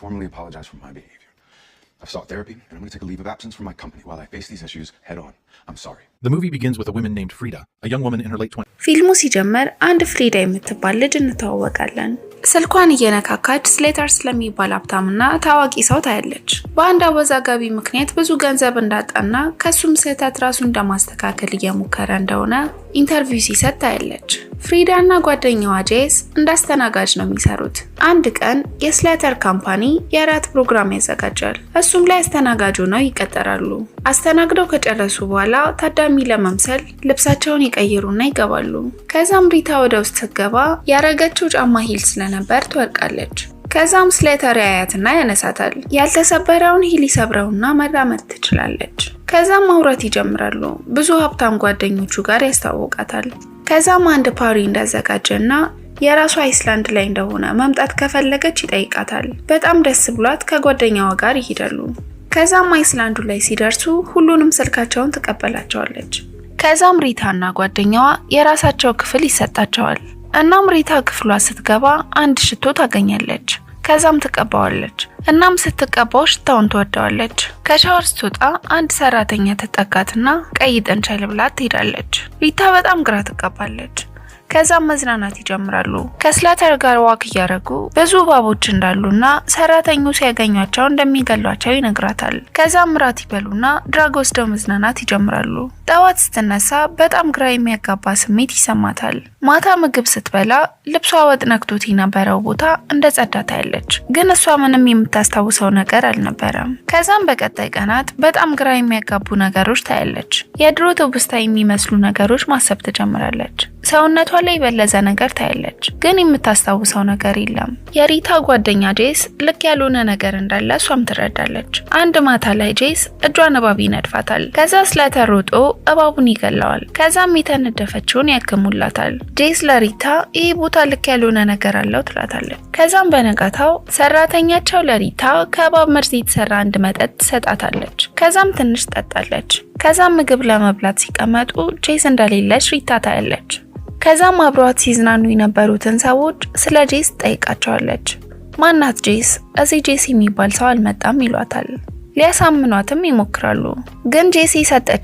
formally apologize for my behavior. I've sought therapy, and I'm going to take a leave of absence from my company while I face these issues head on. I'm sorry. The movie begins with a woman named Frida, a young woman in her late 20s. ፊልሙ ሲጀምር አንድ ፍሪዳ የምትባል ልጅ እንተዋወቃለን። ስልኳን እየነካካች ስሌተር ስለሚባል ሀብታምና ታዋቂ ሰው ታያለች። በአንድ አወዛጋቢ ምክንያት ብዙ ገንዘብ እንዳጣና ከሱም ስህተት ራሱን እንደማስተካከል እየሞከረ እንደሆነ ኢንተርቪው ሲሰጥ ታያለች። ፍሪዳና ጓደኛዋ ጄስ እንዳስተናጋጅ ነው የሚሰሩት። አንድ ቀን የስሌተር ካምፓኒ የራት ፕሮግራም ያዘጋጃል። እሱም ላይ አስተናጋጁ ነው ይቀጠራሉ። አስተናግደው ከጨረሱ በኋላ ታዳሚ ለመምሰል ልብሳቸውን ይቀይሩና ይገባሉ። ከዛም ሪታ ወደ ውስጥ ስትገባ ያረገችው ጫማ ሂል ስለነበር ትወርቃለች። ከዛም ስሌተር ያያትና ያነሳታል። ያልተሰበረውን ሂል ይሰብረውና መራመድ ትችላለች። ከዛም ማውራት ይጀምራሉ። ብዙ ሀብታም ጓደኞቹ ጋር ያስተዋውቃታል። ከዛም አንድ ፓሪ እንዳዘጋጀና የራሷ አይስላንድ ላይ እንደሆነ መምጣት ከፈለገች ይጠይቃታል። በጣም ደስ ብሏት ከጓደኛዋ ጋር ይሄዳሉ። ከዛም አይስላንዱ ላይ ሲደርሱ ሁሉንም ስልካቸውን ትቀበላቸዋለች። ከዛም ሪታና ጓደኛዋ የራሳቸው ክፍል ይሰጣቸዋል። እናም ሪታ ክፍሏ ስትገባ አንድ ሽቶ ታገኛለች። ከዛም ትቀባዋለች። እናም ስትቀባው ሽታውን ትወደዋለች። ከሻወር ስትወጣ አንድ ሰራተኛ ተጠጋትና ቀይ ጥንቸል ብላት ትሄዳለች። ሪታ በጣም ግራ ትጋባለች። ከዛም መዝናናት ይጀምራሉ። ከስሌተር ጋር ዋክ እያደረጉ ብዙ እባቦች እንዳሉና ሰራተኞቹ ሲያገኟቸው እንደሚገሏቸው ይነግራታል። ከዛም ራት ይበሉና ድራግ ወስደው መዝናናት ይጀምራሉ። ጠዋት ስትነሳ በጣም ግራ የሚያጋባ ስሜት ይሰማታል። ማታ ምግብ ስትበላ ልብሷ ወጥ ነክቶት የነበረው ቦታ እንደጸዳ ታያለች። ግን እሷ ምንም የምታስታውሰው ነገር አልነበረም። ከዛም በቀጣይ ቀናት በጣም ግራ የሚያጋቡ ነገሮች ታያለች። የድሮ ትውስታ የሚመስሉ ነገሮች ማሰብ ትጀምራለች። ሰውነቷ ላይ በለዘ ነገር ታያለች። ግን የምታስታውሰው ነገር የለም። የሪታ ጓደኛ ጄስ ልክ ያልሆነ ነገር እንዳለ እሷም ትረዳለች። አንድ ማታ ላይ ጄስ እጇን እባብ ይነድፋታል። ከዛ ስሌተር ሮጦ እባቡን ይገለዋል። ከዛም የተነደፈችውን ያክሙላታል። ጄስ ለሪታ ይህ ቦታ ልክ ያልሆነ ነገር አለው ትላታለች። ከዛም በነጋታው ሰራተኛቸው ለሪታ ከእባብ መርዝ የተሰራ አንድ መጠጥ ትሰጣታለች። ከዛም ትንሽ ጠጣለች። ከዛም ምግብ ለመብላት ሲቀመጡ ጄስ እንደሌለች ሪታ ታያለች። ከዛም አብሯት ሲዝናኑ የነበሩትን ሰዎች ስለ ጄስ ጠይቃቸዋለች። ማናት ጄስ? እዚህ ጄስ የሚባል ሰው አልመጣም ይሏታል። ሊያሳምኗትም ይሞክራሉ። ግን ጄስ የሰጠች